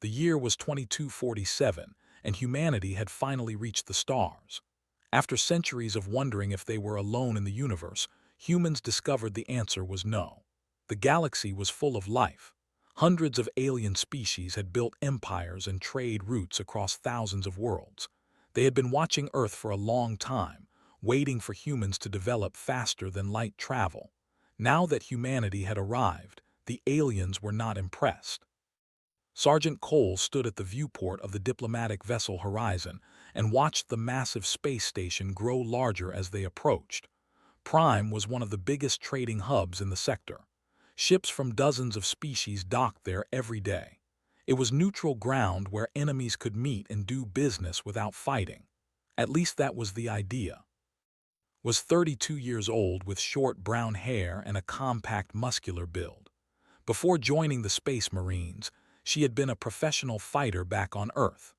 The year was 2247, and humanity had finally reached the stars. After centuries of wondering if they were alone in the universe, humans discovered the answer was no. The galaxy was full of life. Hundreds of alien species had built empires and trade routes across thousands of worlds. They had been watching Earth for a long time, waiting for humans to develop faster than light travel. Now that humanity had arrived, the aliens were not impressed. Sergeant Cole stood at the viewport of the diplomatic vessel Horizon and watched the massive space station grow larger as they approached. Prime was one of the biggest trading hubs in the sector. Ships from dozens of species docked there every day. It was neutral ground where enemies could meet and do business without fighting. At least that was the idea. Was 32 years old with short brown hair and a compact muscular build. Before joining the Space Marines, she had been a professional fighter back on Earth.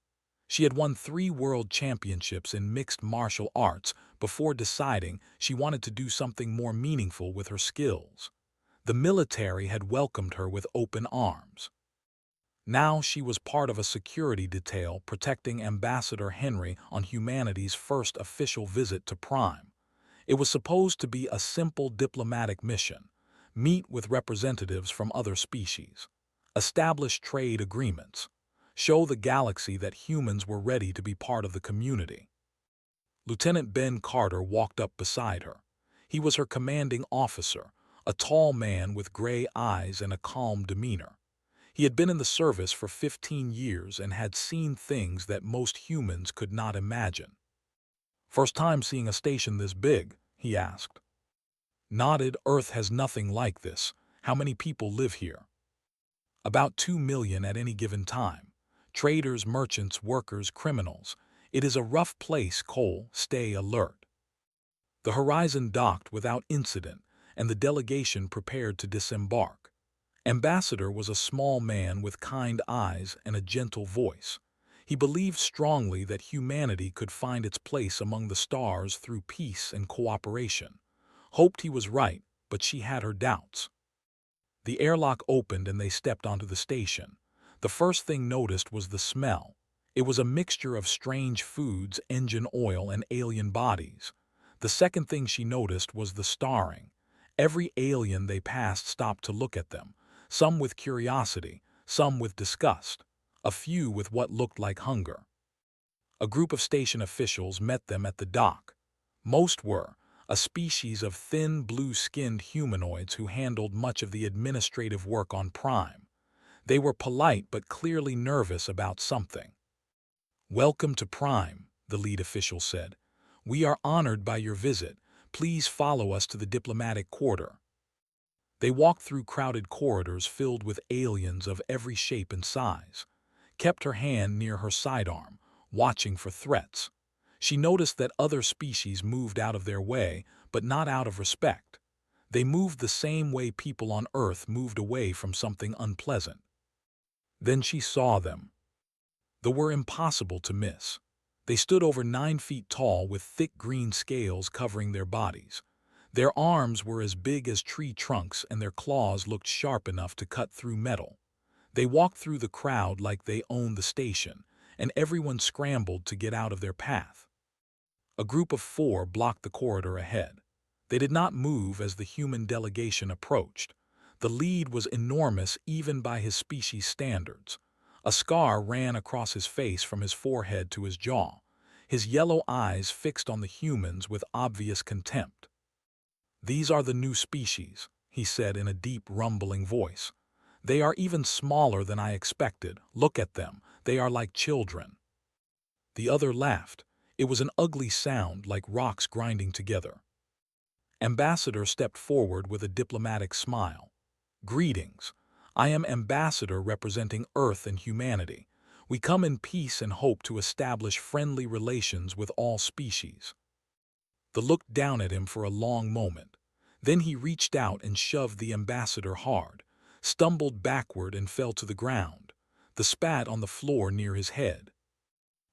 She had won 3 world championships in mixed martial arts before deciding she wanted to do something more meaningful with her skills. The military had welcomed her with open arms. Now she was part of a security detail protecting Ambassador Henry on humanity's first official visit to Prime. It was supposed to be a simple diplomatic mission: meet with representatives from other species, establish trade agreements, show the galaxy that humans were ready to be part of the community. Lieutenant Ben Carter walked up beside her. He was her commanding officer, a tall man with gray eyes and a calm demeanor. He had been in the service for 15 years and had seen things that most humans could not imagine. "First time seeing a station this big?" he asked. Nodded. "Earth has nothing like this. How many people live here?" "About 2 million at any given time. Traders, merchants, workers, criminals. It is a rough place, Cole. Stay alert." The Horizon docked without incident, and the delegation prepared to disembark. Ambassador was a small man with kind eyes and a gentle voice. He believed strongly that humanity could find its place among the stars through peace and cooperation. Hoped he was right, but she had her doubts. The airlock opened and they stepped onto the station. The first thing noticed was the smell. It was a mixture of strange foods, engine oil, and alien bodies. The second thing she noticed was the starring. Every alien they passed stopped to look at them, some with curiosity, some with disgust, a few with what looked like hunger. A group of station officials met them at the dock. Most were a species of thin, blue-skinned humanoids who handled much of the administrative work on Prime. They were polite but clearly nervous about something. "Welcome to Prime," the lead official said. "We are honored by your visit. Please follow us to the diplomatic quarter." They walked through crowded corridors filled with aliens of every shape and size. Kept her hand near her sidearm, watching for threats. She noticed that other species moved out of their way, but not out of respect. They moved the same way people on Earth moved away from something unpleasant. Then she saw them. They were impossible to miss. They stood over 9 feet tall with thick green scales covering their bodies. Their arms were as big as tree trunks and their claws looked sharp enough to cut through metal. They walked through the crowd like they owned the station, and everyone scrambled to get out of their path. A group of 4 blocked the corridor ahead. They did not move as the human delegation approached. The lead was enormous even by his species standards. A scar ran across his face from his forehead to his jaw, his yellow eyes fixed on the humans with obvious contempt. "These are the new species," he said in a deep, rumbling voice. "They are even smaller than I expected. Look at them. They are like children." The other laughed. It was an ugly sound, like rocks grinding together. Ambassador stepped forward with a diplomatic smile. "Greetings. I am Ambassador representing Earth and humanity. We come in peace and hope to establish friendly relations with all species." The looked down at him for a long moment. Then he reached out and shoved the ambassador hard, stumbled backward and fell to the ground. The spat on the floor near his head.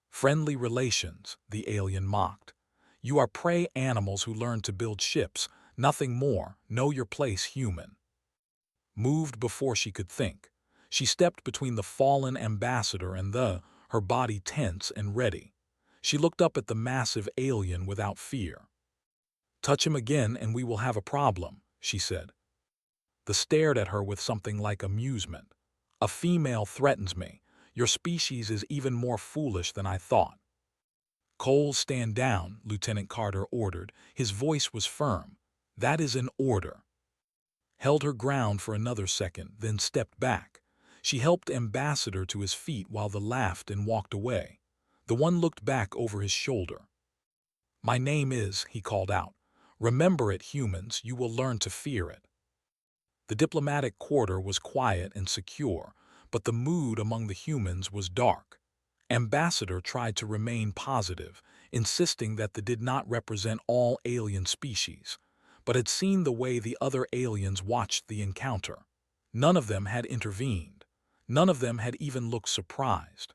"Friendly relations," the alien mocked. "You are prey animals who learn to build ships, nothing more. Know your place, human." Moved before she could think. She stepped between the fallen ambassador and her body tense and ready. She looked up at the massive alien without fear. "Touch him again and we will have a problem," she said. The stared at her with something like amusement. "A female threatens me. Your species is even more foolish than I thought." "Cole, stand down," Lieutenant Carter ordered. His voice was firm. "That is an order." Held her ground for another second, then stepped back. She helped Ambassador to his feet while the laughed and walked away. The one looked back over his shoulder. "My name is," he called out. "Remember it, humans, you will learn to fear it." The diplomatic quarter was quiet and secure, but the mood among the humans was dark. Ambassador tried to remain positive, insisting that they did not represent all alien species, but had seen the way the other aliens watched the encounter. None of them had intervened. None of them had even looked surprised.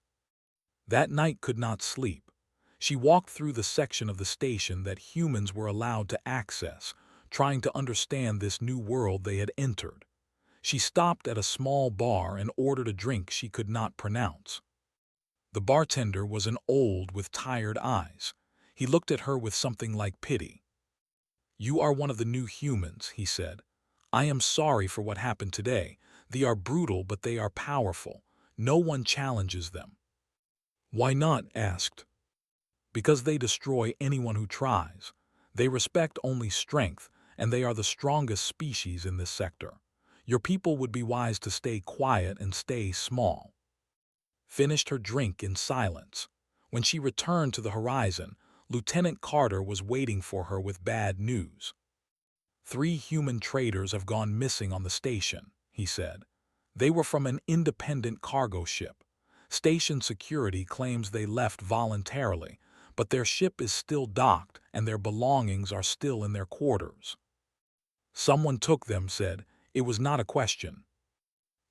That night could not sleep. She walked through the section of the station that humans were allowed to access, trying to understand this new world they had entered. She stopped at a small bar and ordered a drink she could not pronounce. The bartender was an old with tired eyes. He looked at her with something like pity. "You are one of the new humans," he said. "I am sorry for what happened today. They are brutal, but they are powerful. No one challenges them." "Why not?" asked. "Because they destroy anyone who tries. They respect only strength, and they are the strongest species in this sector. Your people would be wise to stay quiet and stay small." Finished her drink in silence. When she returned to the horizon, Lieutenant Carter was waiting for her with bad news. "3 human traders have gone missing on the station," he said. "They were from an independent cargo ship. Station security claims they left voluntarily, but their ship is still docked and their belongings are still in their quarters." "Someone took them," said. "It was not a question."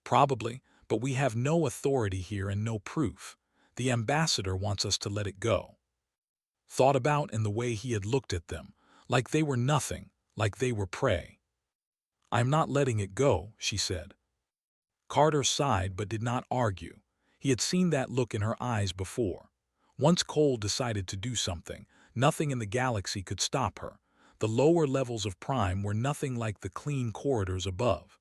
"Probably, but we have no authority here and no proof. The ambassador wants us to let it go." Thought about in the way he had looked at them, like they were nothing, like they were prey. "I'm not letting it go," she said. Carter sighed but did not argue. He had seen that look in her eyes before. Once Cole decided to do something, nothing in the galaxy could stop her. The lower levels of Prime were nothing like the clean corridors above.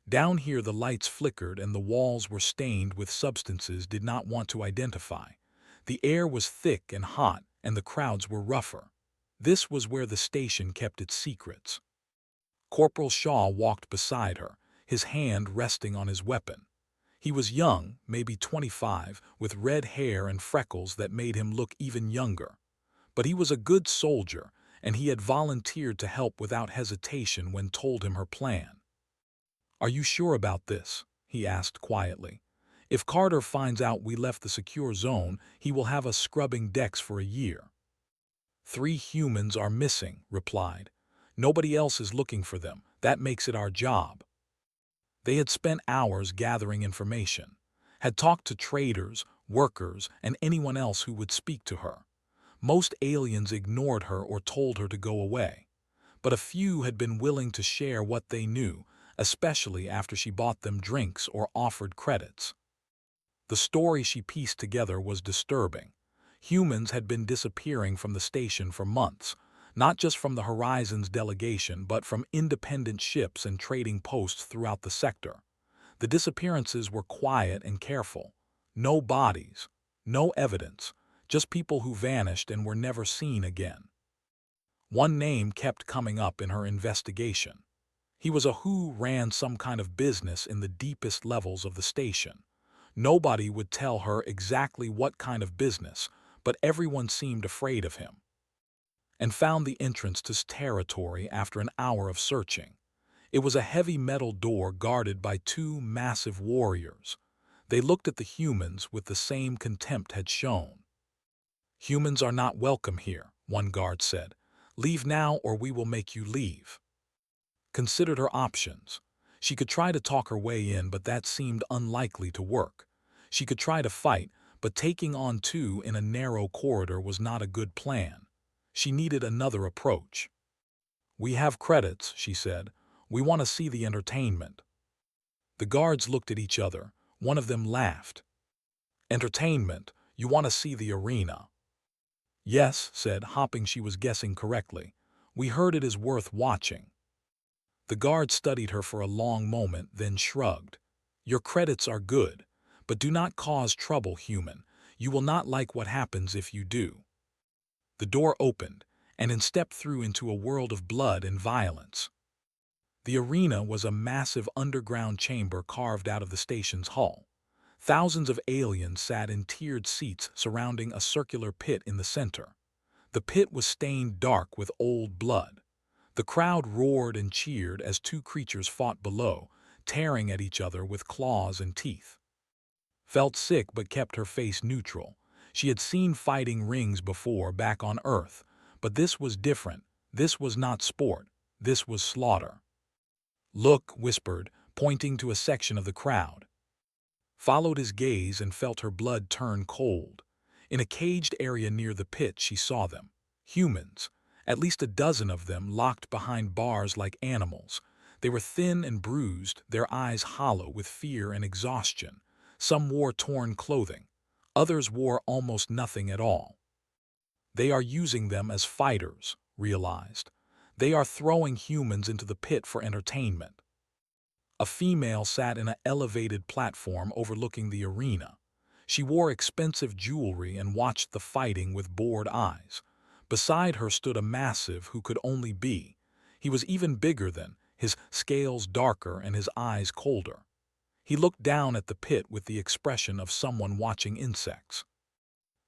Down here the lights flickered and the walls were stained with substances did not want to identify. The air was thick and hot and the crowds were rougher. This was where the station kept its secrets. Corporal Shaw walked beside her, his hand resting on his weapon. He was young, maybe 25, with red hair and freckles that made him look even younger. But he was a good soldier, and he had volunteered to help without hesitation when told him her plan. "Are you sure about this?" he asked quietly. "If Carter finds out we left the secure zone, he will have us scrubbing decks for a year." "3 humans are missing," replied. "Nobody else is looking for them. That makes it our job." They had spent hours gathering information, had talked to traders, workers, and anyone else who would speak to her. Most aliens ignored her or told her to go away. But a few had been willing to share what they knew, especially after she bought them drinks or offered credits. The story she pieced together was disturbing. Humans had been disappearing from the station for months, not just from the Horizons delegation but from independent ships and trading posts throughout the sector. The disappearances were quiet and careful. No bodies, no evidence, just people who vanished and were never seen again. One name kept coming up in her investigation. He was a who ran some kind of business in the deepest levels of the station. Nobody would tell her exactly what kind of business, but everyone seemed afraid of him. And found the entrance to his territory after an hour of searching. It was a heavy metal door guarded by 2 massive warriors. They looked at the humans with the same contempt had shown. "Humans are not welcome here," one guard said. "Leave now or we will make you leave." Considered her options. She could try to talk her way in, but that seemed unlikely to work. She could try to fight, but taking on 2 in a narrow corridor was not a good plan. She needed another approach. "We have credits," she said. "We want to see the entertainment." The guards looked at each other. One of them laughed. "Entertainment, you want to see the arena?" "Yes," said, hoping she was guessing correctly. "We heard it is worth watching." The guard studied her for a long moment, then shrugged. "Your credits are good, but do not cause trouble, human. You will not like what happens if you do." The door opened, and in stepped through into a world of blood and violence. The arena was a massive underground chamber carved out of the station's hull. Thousands of aliens sat in tiered seats surrounding a circular pit in the center. The pit was stained dark with old blood. The crowd roared and cheered as two creatures fought below, tearing at each other with claws and teeth. Felt sick but kept her face neutral. She had seen fighting rings before back on Earth, but this was different. This was not sport. This was slaughter. "Look," whispered, pointing to a section of the crowd. Followed his gaze and felt her blood turn cold. In a caged area near the pit she saw them. Humans. At least a dozen of them locked behind bars like animals. They were thin and bruised, their eyes hollow with fear and exhaustion. Some wore torn clothing. Others wore almost nothing at all. They are using them as fighters, realized. They are throwing humans into the pit for entertainment. A female sat in an elevated platform overlooking the arena. She wore expensive jewelry and watched the fighting with bored eyes. Beside her stood a massive who could only be. He was even bigger than, his scales darker and his eyes colder. He looked down at the pit with the expression of someone watching insects.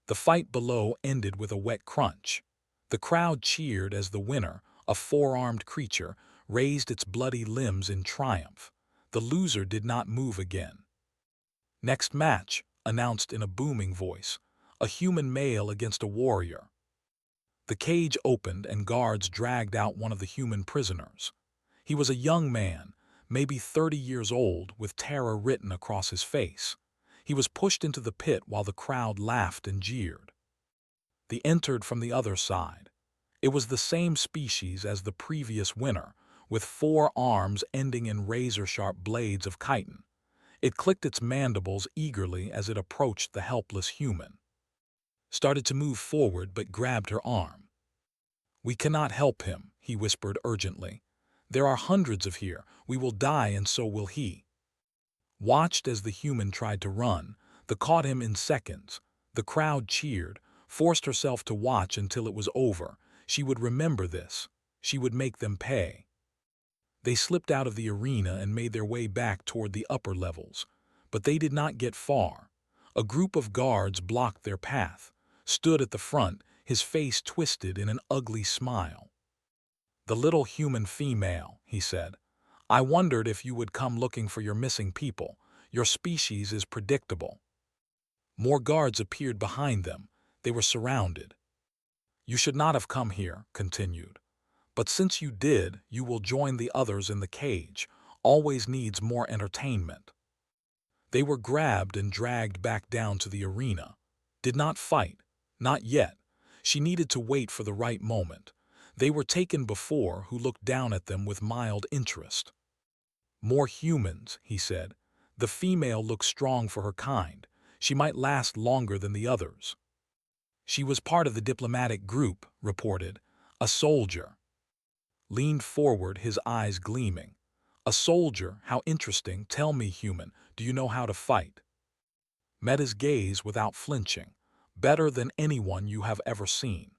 The fight below ended with a wet crunch. The crowd cheered as the winner, a four-armed creature, raised its bloody limbs in triumph. The loser did not move again. "Next match," announced in a booming voice, "a human male against a warrior." The cage opened and guards dragged out one of the human prisoners. He was a young man, maybe 30 years old, with terror written across his face. He was pushed into the pit while the crowd laughed and jeered. They entered from the other side. It was the same species as the previous winner, with 4 arms ending in razor-sharp blades of chitin. It clicked its mandibles eagerly as it approached the helpless human. Started to move forward but grabbed her arm. "We cannot help him," he whispered urgently. "There are hundreds of here. We will die and so will he." Watched as the human tried to run, caught him in seconds. The crowd cheered, forced herself to watch until it was over. She would remember this. She would make them pay. They slipped out of the arena and made their way back toward the upper levels. But they did not get far. A group of guards blocked their path, stood at the front, his face twisted in an ugly smile. "The little human female," he said. "I wondered if you would come looking for your missing people. Your species is predictable." More guards appeared behind them. They were surrounded. "You should not have come here," continued. "But since you did, you will join the others in the cage. Always needs more entertainment." They were grabbed and dragged back down to the arena. Did not fight. Not yet. She needed to wait for the right moment. They were taken before, who looked down at them with mild interest. "More humans," he said. "The female looks strong for her kind. She might last longer than the others." "She was part of the diplomatic group," reported. "A soldier." Leaned forward, his eyes gleaming. "A soldier? How interesting. Tell me, human, do you know how to fight?" Met his gaze without flinching. "Better than anyone you have ever seen."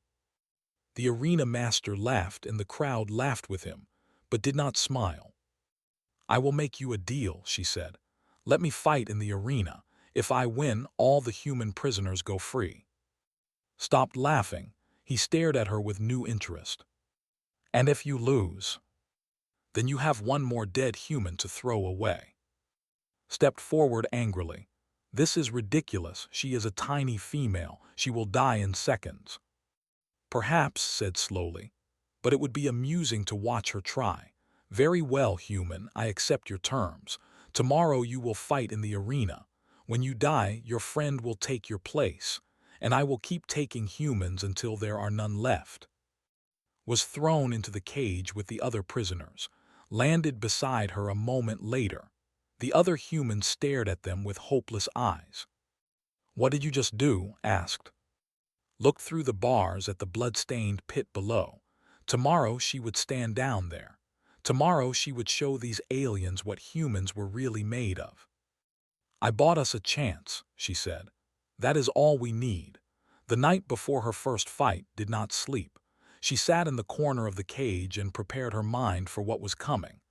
The arena master laughed and the crowd laughed with him, but did not smile. "I will make you a deal," she said. "Let me fight in the arena. If I win, all the human prisoners go free." Stopped laughing. He stared at her with new interest. "And if you lose?" "Then you have one more dead human to throw away." Stepped forward angrily. "This is ridiculous. She is a tiny female. She will die in seconds." "Perhaps," said slowly, "but it would be amusing to watch her try." "Very well, human, I accept your terms. Tomorrow you will fight in the arena. When you die, your friend will take your place, and I will keep taking humans until there are none left." Was thrown into the cage with the other prisoners. Landed beside her a moment later. The other humans stared at them with hopeless eyes. "What did you just do?" asked. Looked through the bars at the blood-stained pit below. Tomorrow she would stand down there. Tomorrow she would show these aliens what humans were really made of. "I bought us a chance," she said. "That is all we need." The night before her first fight did not sleep. She sat in the corner of the cage and prepared her mind for what was coming.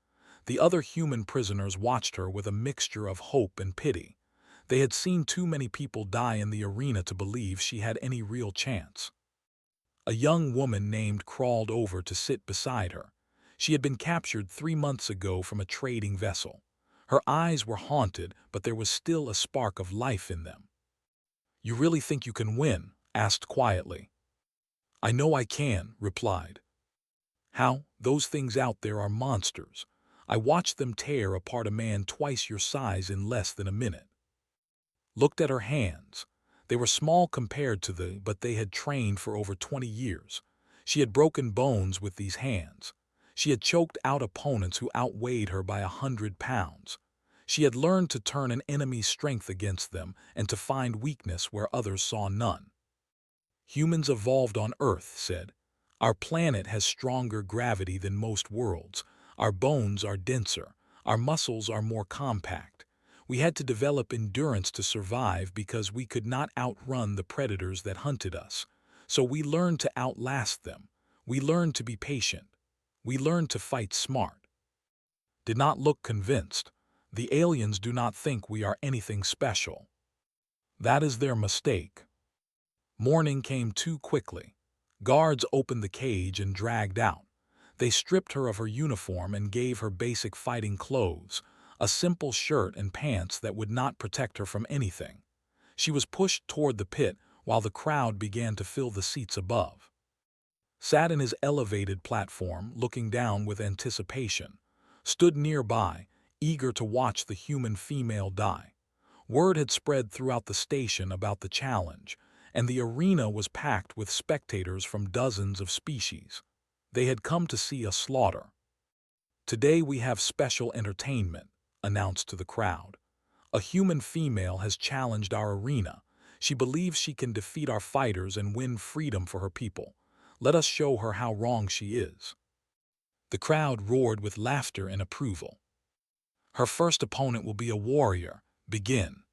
The other human prisoners watched her with a mixture of hope and pity. They had seen too many people die in the arena to believe she had any real chance. A young woman named crawled over to sit beside her. She had been captured 3 months ago from a trading vessel. Her eyes were haunted, but there was still a spark of life in them. "You really think you can win?" asked quietly. "I know I can," replied. "How? Those things out there are monsters. I watched them tear apart a man twice your size in less than a minute." Looked at her hands. They were small compared to but they had trained for over 20 years. She had broken bones with these hands. She had choked out opponents who outweighed her by 100 pounds. She had learned to turn an enemy's strength against them and to find weakness where others saw none. "Humans evolved on Earth," said. "Our planet has stronger gravity than most worlds. Our bones are denser. Our muscles are more compact. We had to develop endurance to survive because we could not outrun the predators that hunted us. So we learned to outlast them. We learned to be patient. We learned to fight smart." Did not look convinced. "The aliens do not think we are anything special. That is their mistake." Morning came too quickly. Guards opened the cage and dragged out. They stripped her of her uniform and gave her basic fighting clothes, a simple shirt and pants that would not protect her from anything. She was pushed toward the pit while the crowd began to fill the seats above. Sat in his elevated platform, looking down with anticipation. Stood nearby, eager to watch the human female die. Word had spread throughout the station about the challenge, and the arena was packed with spectators from dozens of species. They had come to see a slaughter. "Today we have special entertainment," announced to the crowd. "A human female has challenged our arena. She believes she can defeat our fighters and win freedom for her people. Let us show her how wrong she is." The crowd roared with laughter and approval. "Her first opponent will be a warrior. Begin."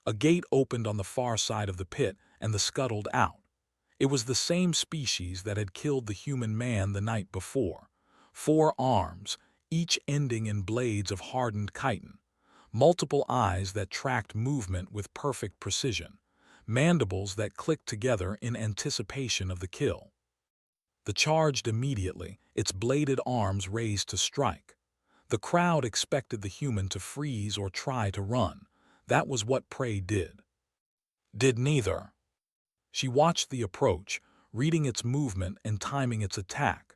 A gate opened on the far side of the pit, and the scuttled out. It was the same species that had killed the human man the night before. 4 arms, each ending in blades of hardened chitin. Multiple eyes that tracked movement with perfect precision. Mandibles that clicked together in anticipation of the kill. The charged immediately, its bladed arms raised to strike. The crowd expected the human to freeze or try to run. That was what prey did. Did neither. She watched the approach, reading its movement and timing its attack.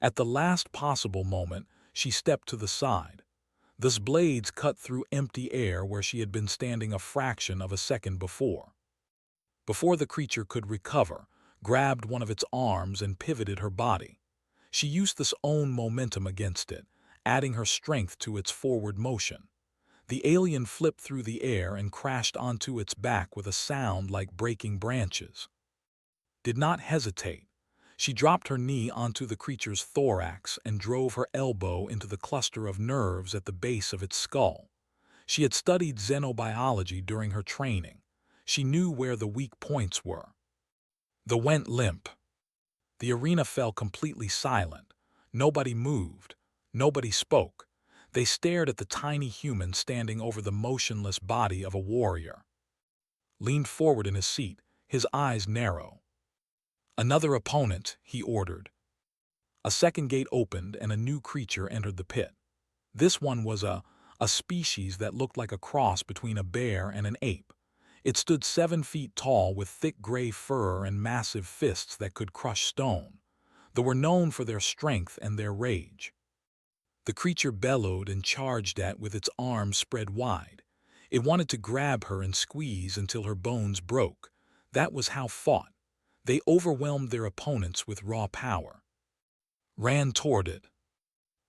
At the last possible moment, she stepped to the side. Those blades cut through empty air where she had been standing a fraction of a second before. Before the creature could recover, grabbed one of its arms and pivoted her body. She used this own momentum against it, adding her strength to its forward motion. The alien flipped through the air and crashed onto its back with a sound like breaking branches. Did not hesitate. She dropped her knee onto the creature's thorax and drove her elbow into the cluster of nerves at the base of its skull. She had studied xenobiology during her training. She knew where the weak points were. The went limp. The arena fell completely silent. Nobody moved. Nobody spoke. They stared at the tiny human standing over the motionless body of a warrior. Leaned forward in his seat, his eyes narrow. "Another opponent," he ordered. A second gate opened and a new creature entered the pit. This one was a species that looked like a cross between a bear and an ape. It stood 7 feet tall with thick gray fur and massive fists that could crush stone. They were known for their strength and their rage. The creature bellowed and charged with its arms spread wide. It wanted to grab her and squeeze until her bones broke. That was how fought. They overwhelmed their opponents with raw power. Ran toward it.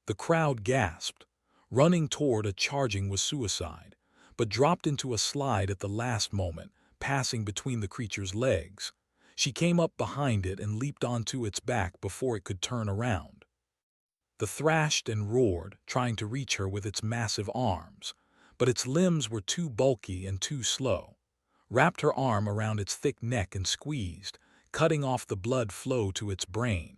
The crowd gasped. Running toward a charging was suicide, but dropped into a slide at the last moment, passing between the creature's legs. She came up behind it and leaped onto its back before it could turn around. The thrashed and roared, trying to reach her with its massive arms, but its limbs were too bulky and too slow. Wrapped her arm around its thick neck and squeezed, cutting off the blood flow to its brain.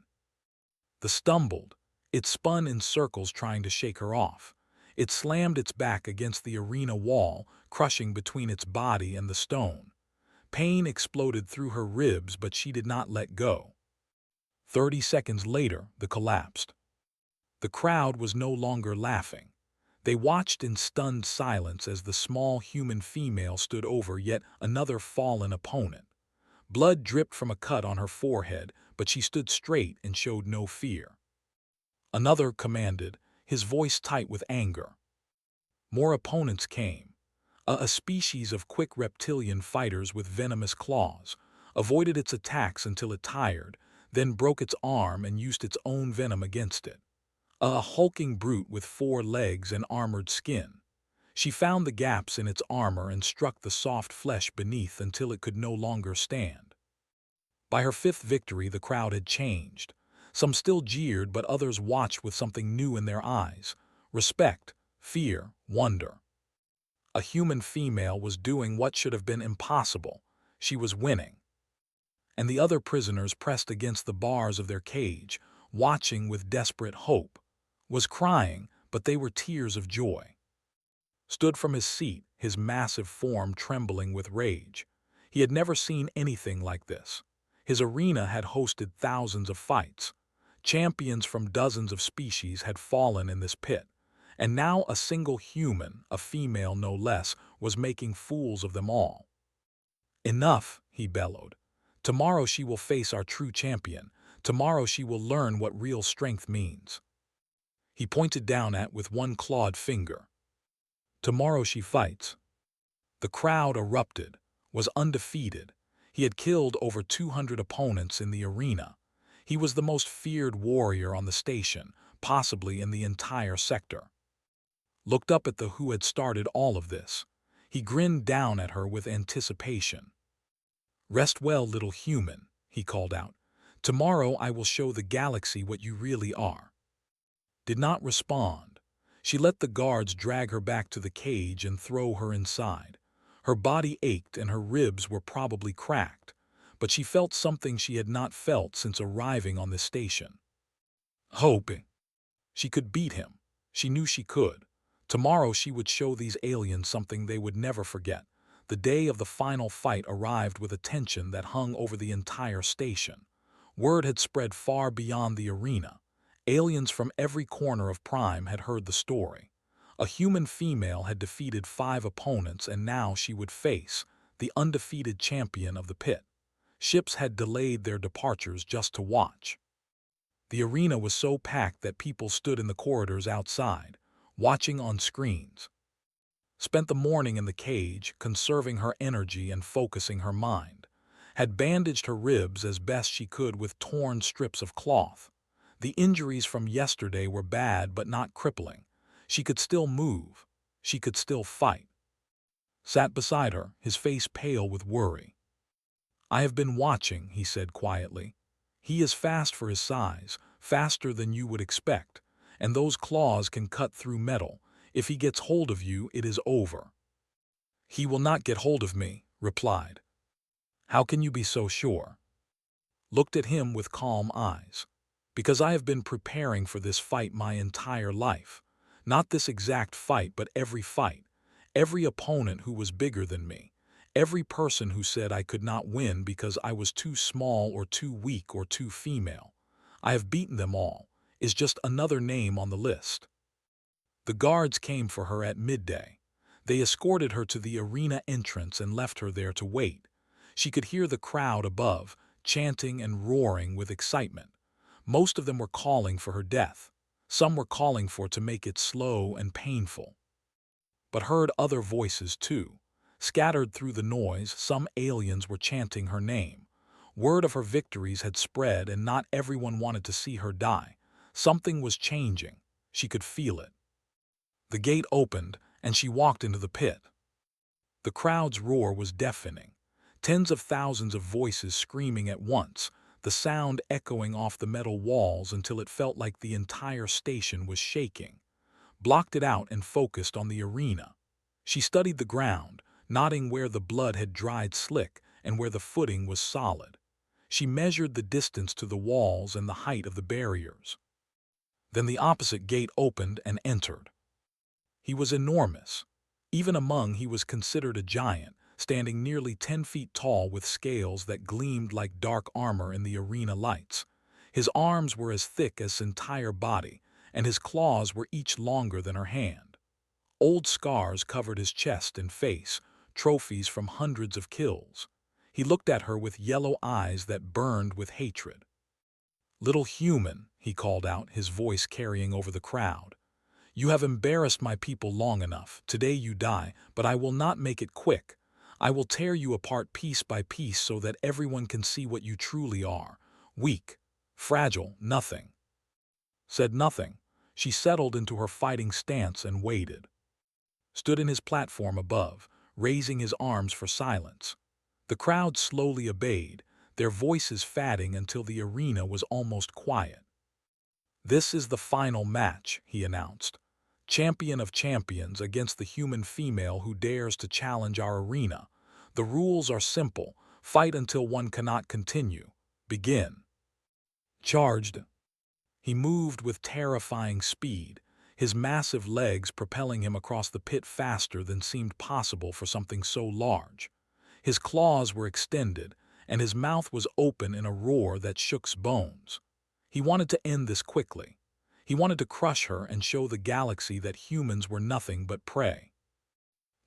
The stumbled. It spun in circles trying to shake her off. It slammed its back against the arena wall, crushing between its body and the stone. Pain exploded through her ribs, but she did not let go. 30 seconds later, the collapsed. The crowd was no longer laughing. They watched in stunned silence as the small human female stood over yet another fallen opponent. Blood dripped from a cut on her forehead, but she stood straight and showed no fear. Another commanded, his voice tight with anger. More opponents came. A species of quick reptilian fighters with venomous claws, avoided its attacks until it tired, then broke its arm and used its own venom against it. A hulking brute with 4 legs and armored skin. She found the gaps in its armor and struck the soft flesh beneath until it could no longer stand. By her 5th victory, the crowd had changed. Some still jeered, but others watched with something new in their eyes. Respect, fear, wonder. A human female was doing what should have been impossible. She was winning. And the other prisoners pressed against the bars of their cage, watching with desperate hope. Was crying, but they were tears of joy. Stood from his seat, his massive form trembling with rage. He had never seen anything like this. His arena had hosted thousands of fights. Champions from dozens of species had fallen in this pit. And now a single human, a female no less, was making fools of them all. Enough, he bellowed. Tomorrow she will face our true champion. Tomorrow she will learn what real strength means. He pointed down at with one clawed finger. Tomorrow she fights. The crowd erupted, was undefeated. He had killed over 200 opponents in the arena. He was the most feared warrior on the station, possibly in the entire sector. Looked up at the who had started all of this. He grinned down at her with anticipation. Rest well, little human, he called out. Tomorrow I will show the galaxy what you really are. Did not respond. She let the guards drag her back to the cage and throw her inside. Her body ached and her ribs were probably cracked, but she felt something she had not felt since arriving on the station. Hoping. She could beat him. She knew she could. Tomorrow she would show these aliens something they would never forget. The day of the final fight arrived with a tension that hung over the entire station. Word had spread far beyond the arena. Aliens from every corner of Prime had heard the story. A human female had defeated 5 opponents, and now she would face the undefeated champion of the pit. Ships had delayed their departures just to watch. The arena was so packed that people stood in the corridors outside, watching on screens. Spent the morning in the cage, conserving her energy and focusing her mind. Had bandaged her ribs as best she could with torn strips of cloth. The injuries from yesterday were bad but not crippling. She could still move. She could still fight. Sat beside her, his face pale with worry. I have been watching, he said quietly. He is fast for his size, faster than you would expect, and those claws can cut through metal. If he gets hold of you, it is over. He will not get hold of me, replied. How can you be so sure? Looked at him with calm eyes. Because I have been preparing for this fight my entire life. Not this exact fight, but every fight. Every opponent who was bigger than me. Every person who said I could not win because I was too small or too weak or too female. I have beaten them all. Is just another name on the list. The guards came for her at midday. They escorted her to the arena entrance and left her there to wait. She could hear the crowd above, chanting and roaring with excitement. Most of them were calling for her death. Some were calling for to make it slow and painful. But heard other voices too. Scattered through the noise, some aliens were chanting her name. Word of her victories had spread, and not everyone wanted to see her die. Something was changing. She could feel it. The gate opened, and she walked into the pit. The crowd's roar was deafening. Tens of thousands of voices screaming at once, the sound echoing off the metal walls until it felt like the entire station was shaking. Blocked it out and focused on the arena. She studied the ground, noting where the blood had dried slick and where the footing was solid. She measured the distance to the walls and the height of the barriers. Then the opposite gate opened and entered. He was enormous. Even among he was considered a giant, standing nearly 10 feet tall with scales that gleamed like dark armor in the arena lights. His arms were as thick as his entire body, and his claws were each longer than her hand. Old scars covered his chest and face, trophies from hundreds of kills. He looked at her with yellow eyes that burned with hatred. "Little human," he called out, his voice carrying over the crowd. "You have embarrassed my people long enough. Today you die, but I will not make it quick. I will tear you apart piece by piece so that everyone can see what you truly are. Weak, fragile, nothing." Said nothing. She settled into her fighting stance and waited. Stood in his platform above, raising his arms for silence. The crowd slowly obeyed, their voices fading until the arena was almost quiet. "This is the final match," he announced. "Champion of champions against the human female who dares to challenge our arena. The rules are simple. Fight until one cannot continue. Begin." Charged. He moved with terrifying speed, his massive legs propelling him across the pit faster than seemed possible for something so large. His claws were extended, and his mouth was open in a roar that shook bones. He wanted to end this quickly. He wanted to crush her and show the galaxy that humans were nothing but prey.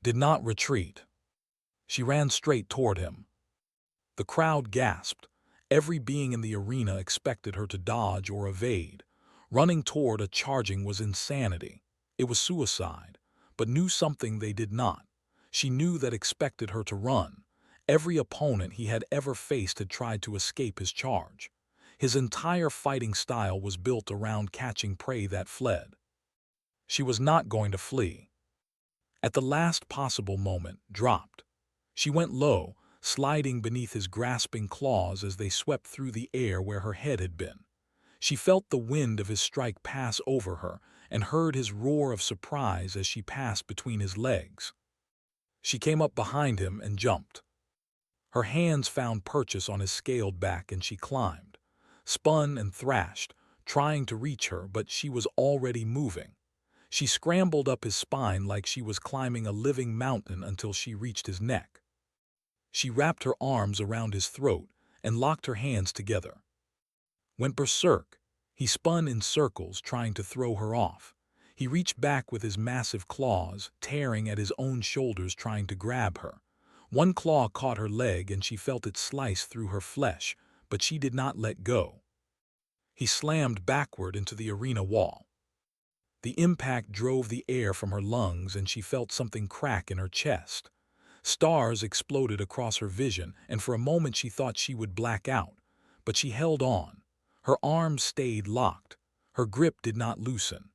Did not retreat. She ran straight toward him. The crowd gasped. Every being in the arena expected her to dodge or evade. Running toward a charging was insanity. It was suicide, but knew something they did not. She knew that expected her to run. Every opponent he had ever faced had tried to escape his charge. His entire fighting style was built around catching prey that fled. She was not going to flee. At the last possible moment, dropped. She went low, sliding beneath his grasping claws as they swept through the air where her head had been. She felt the wind of his strike pass over her and heard his roar of surprise as she passed between his legs. She came up behind him and jumped. Her hands found purchase on his scaled back and she climbed, spun and thrashed, trying to reach her, but she was already moving. She scrambled up his spine like she was climbing a living mountain until she reached his neck. She wrapped her arms around his throat and locked her hands together. Went berserk. He spun in circles, trying to throw her off. He reached back with his massive claws, tearing at his own shoulders, trying to grab her. One claw caught her leg and she felt it slice through her flesh, but she did not let go. He slammed backward into the arena wall. The impact drove the air from her lungs and she felt something crack in her chest. Stars exploded across her vision, and for a moment she thought she would black out, but she held on. Her arms stayed locked. Her grip did not loosen.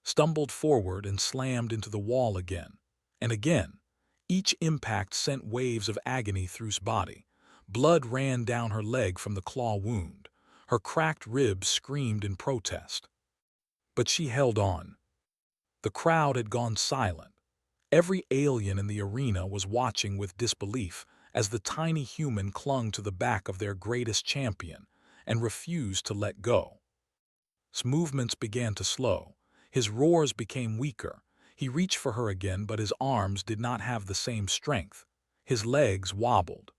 Stumbled forward and slammed into the wall again, and again. Each impact sent waves of agony through his body. Blood ran down her leg from the claw wound. Her cracked ribs screamed in protest. But she held on. The crowd had gone silent. Every alien in the arena was watching with disbelief as the tiny human clung to the back of their greatest champion and refused to let go. His movements began to slow. His roars became weaker. He reached for her again, but his arms did not have the same strength. His legs wobbled.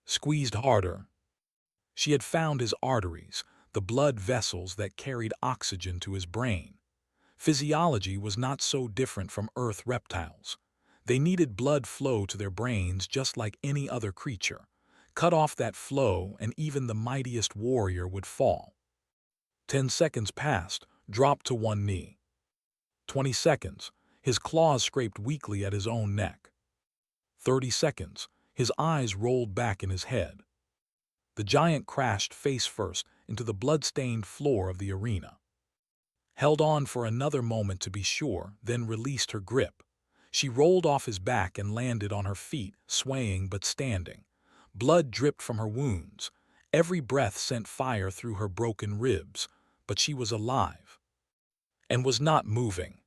Squeezed harder. She had found his arteries, the blood vessels that carried oxygen to his brain. Physiology was not so different from Earth reptiles. They needed blood flow to their brains just like any other creature. Cut off that flow and even the mightiest warrior would fall. 10 seconds passed, dropped to one knee. 20 seconds, his claws scraped weakly at his own neck. 30 seconds, his eyes rolled back in his head. The giant crashed face first into the blood-stained floor of the arena. held on for another moment to be sure, then released her grip. She rolled off his back and landed on her feet, swaying but standing. Blood dripped from her wounds. Every breath sent fire through her broken ribs, but she was alive and was not moving.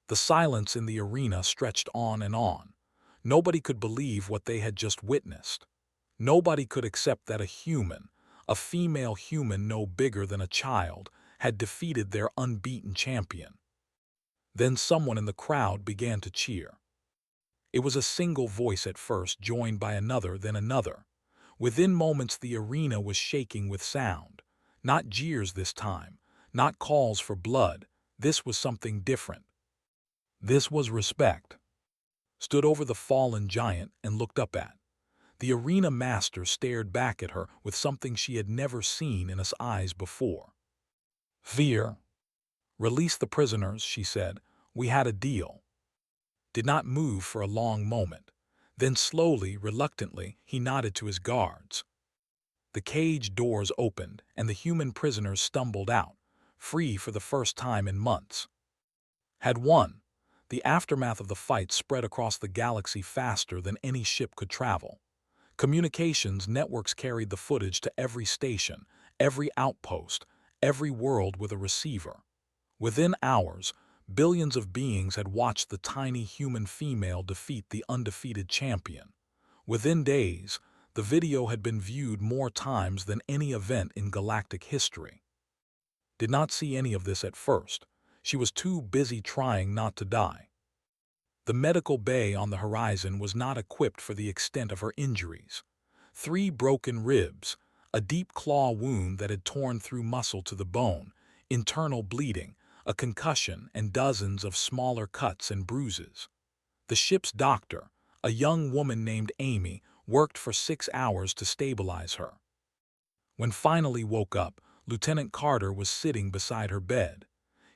The silence in the arena stretched on and on. Nobody could believe what they had just witnessed. Nobody could accept that a human, a female human no bigger than a child, had defeated their unbeaten champion. Then someone in the crowd began to cheer. It was a single voice at first, joined by another, then another. Within moments the arena was shaking with sound. Not jeers this time, not calls for blood. This was something different. This was respect. Stood over the fallen giant and looked up at. The arena master stared back at her with something she had never seen in his eyes before. Fear. Release the prisoners, she said. We had a deal. Did not move for a long moment. Then slowly, reluctantly, he nodded to his guards. The cage doors opened and the human prisoners stumbled out, free for the first time in months. Had won. The aftermath of the fight spread across the galaxy faster than any ship could travel. Communications networks carried the footage to every station, every outpost, every world with a receiver. Within hours, billions of beings had watched the tiny human female defeat the undefeated champion. Within days, the video had been viewed more times than any event in galactic history. Did not see any of this at first. She was too busy trying not to die. The medical bay on the horizon was not equipped for the extent of her injuries. 3 broken ribs, a deep claw wound that had torn through muscle to the bone, internal bleeding, a concussion, and dozens of smaller cuts and bruises. The ship's doctor, a young woman named Amy, worked for 6 hours to stabilize her. When finally woke up, Lieutenant Carter was sitting beside her bed.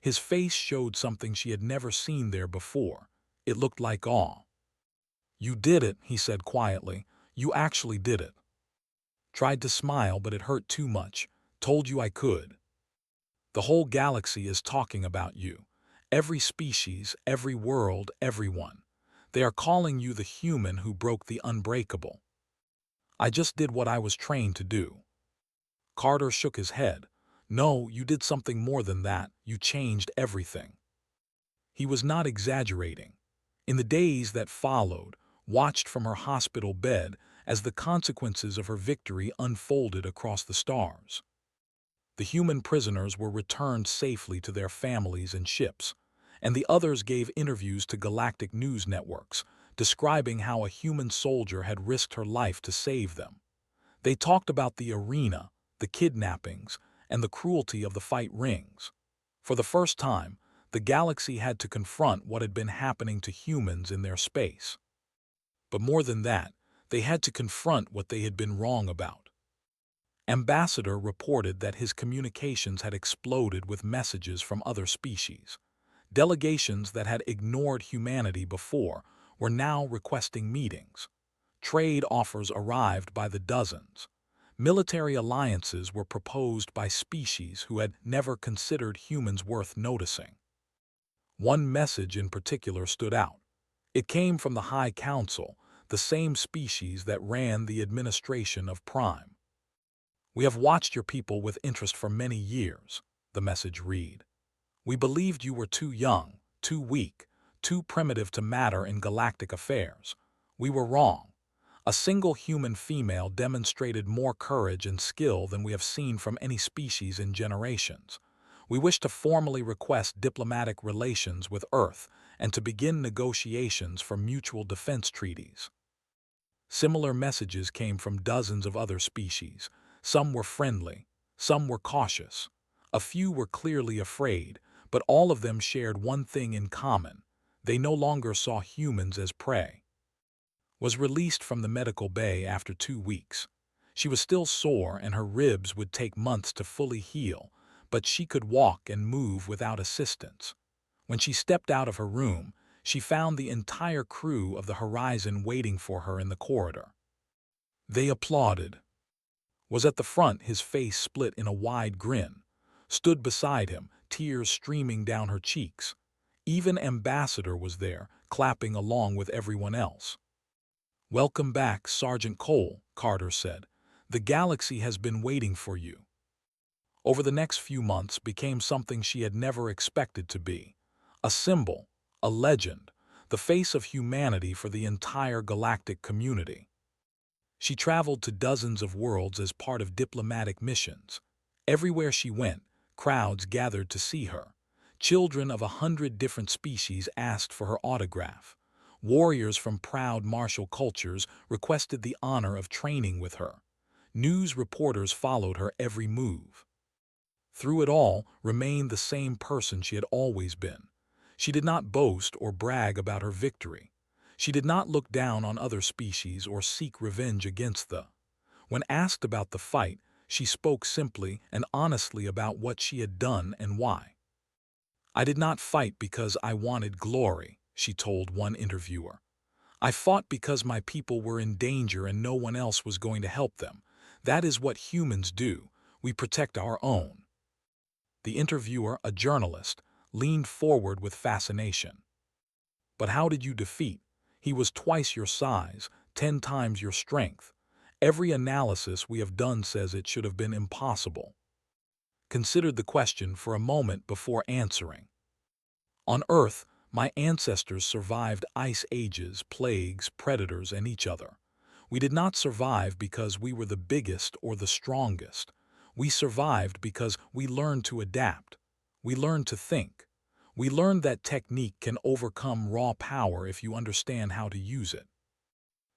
His face showed something she had never seen there before. It looked like awe. "You did it," he said quietly. "You actually did it." Tried to smile, but it hurt too much. "Told you I could. The whole galaxy is talking about you. Every species, every world, everyone. They are calling you the human who broke the unbreakable. I just did what I was trained to do." Carter shook his head. "No, you did something more than that. You changed everything." He was not exaggerating. In the days that followed, watched from her hospital bed as the consequences of her victory unfolded across the stars. The human prisoners were returned safely to their families and ships, and the others gave interviews to galactic news networks, describing how a human soldier had risked her life to save them. They talked about the arena, the kidnappings, and the cruelty of the fight rings. For the first time, the galaxy had to confront what had been happening to humans in their space. But more than that, they had to confront what they had been wrong about. Ambassador reported that his communications had exploded with messages from other species. Delegations that had ignored humanity before were now requesting meetings. Trade offers arrived by the dozens. Military alliances were proposed by species who had never considered humans worth noticing. One message in particular stood out. It came from the High Council, the same species that ran the administration of Prime. "We have watched your people with interest for many years," the message read. "We believed you were too young, too weak, too primitive to matter in galactic affairs. We were wrong. A single human female demonstrated more courage and skill than we have seen from any species in generations. We wish to formally request diplomatic relations with Earth and to begin negotiations for mutual defense treaties." Similar messages came from dozens of other species. Some were friendly, some were cautious. A few were clearly afraid, but all of them shared one thing in common. They no longer saw humans as prey. Was released from the medical bay after 2 weeks. She was still sore and her ribs would take months to fully heal, but she could walk and move without assistance. When she stepped out of her room, she found the entire crew of the Horizon waiting for her in the corridor. They applauded. Was at the front, his face split in a wide grin. Stood beside him, tears streaming down her cheeks. Even Ambassador was there, clapping along with everyone else. "Welcome back, Sergeant Cole," Carter said. "The galaxy has been waiting for you." Over the next few months became something she had never expected to be. A symbol, a legend, the face of humanity for the entire galactic community. She traveled to dozens of worlds as part of diplomatic missions. Everywhere she went, crowds gathered to see her. Children of 100 different species asked for her autograph. Warriors from proud martial cultures requested the honor of training with her. News reporters followed her every move. Through it all, remained the same person she had always been. She did not boast or brag about her victory. She did not look down on other species or seek revenge against them. When asked about the fight, she spoke simply and honestly about what she had done and why. "I did not fight because I wanted glory," she told one interviewer. "I fought because my people were in danger and no one else was going to help them. That is what humans do. We protect our own." The interviewer, a journalist, leaned forward with fascination. "But how did you defeat? He was twice your size, 10 times your strength. Every analysis we have done says it should have been impossible." Considered the question for a moment before answering. "On Earth, my ancestors survived ice ages, plagues, predators, and each other. We did not survive because we were the biggest or the strongest. We survived because we learned to adapt. We learned to think. We learned that technique can overcome raw power if you understand how to use it."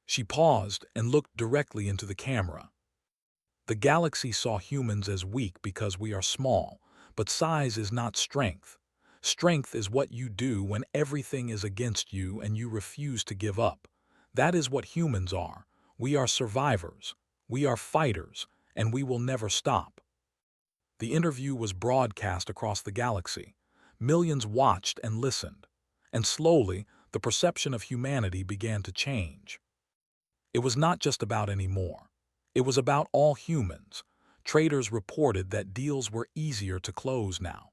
She paused and looked directly into the camera. "The galaxy saw humans as weak because we are small, but size is not strength. Strength is what you do when everything is against you and you refuse to give up. That is what humans are. We are survivors. We are fighters, and we will never stop." The interview was broadcast across the galaxy. Millions watched and listened. And slowly, the perception of humanity began to change. It was not just about anymore. It was about all humans. Traders reported that deals were easier to close now.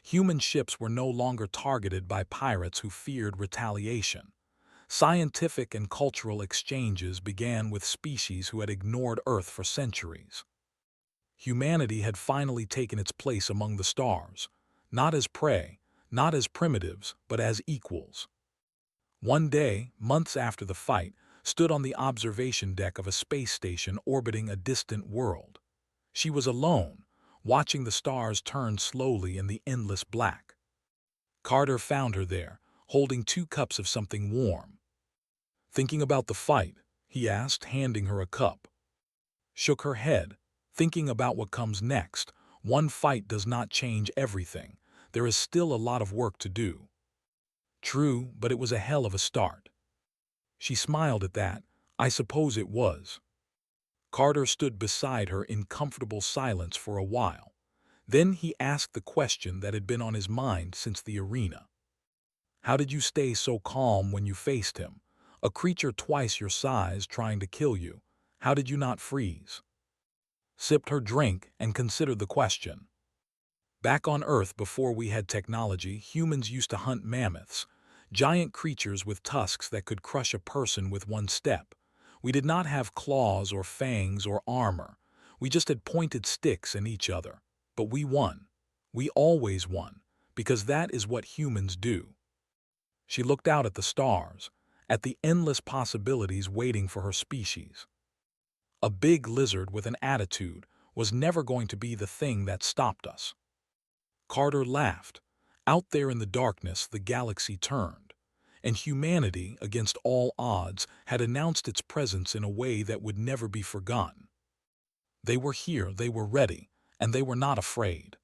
Human ships were no longer targeted by pirates who feared retaliation. Scientific and cultural exchanges began with species who had ignored Earth for centuries. Humanity had finally taken its place among the stars, not as prey, not as primitives, but as equals. One day, months after the fight, stood on the observation deck of a space station orbiting a distant world. She was alone, watching the stars turn slowly in the endless black. Carter found her there, holding 2 cups of something warm. "Thinking about the fight?" he asked, handing her a cup. Shook her head, thinking about what comes next. One fight does not change everything. There is still a lot of work to do. True, but it was a hell of a start. She smiled at that. "I suppose it was." Carter stood beside her in comfortable silence for a while. Then he asked the question that had been on his mind since the arena. "How did you stay so calm when you faced him? A creature twice your size trying to kill you. How did you not freeze?" Sipped her drink and considered the question. "Back on Earth before we had technology, humans used to hunt mammoths, giant creatures with tusks that could crush a person with one step. We did not have claws or fangs or armor. We just had pointed sticks in each other. But we won. We always won, because that is what humans do." She looked out at the stars, at the endless possibilities waiting for her species. A big lizard with an attitude was never going to be the thing that stopped us. Carter laughed. Out there in the darkness, the galaxy turned, and humanity, against all odds, had announced its presence in a way that would never be forgotten. They were here, they were ready, and they were not afraid.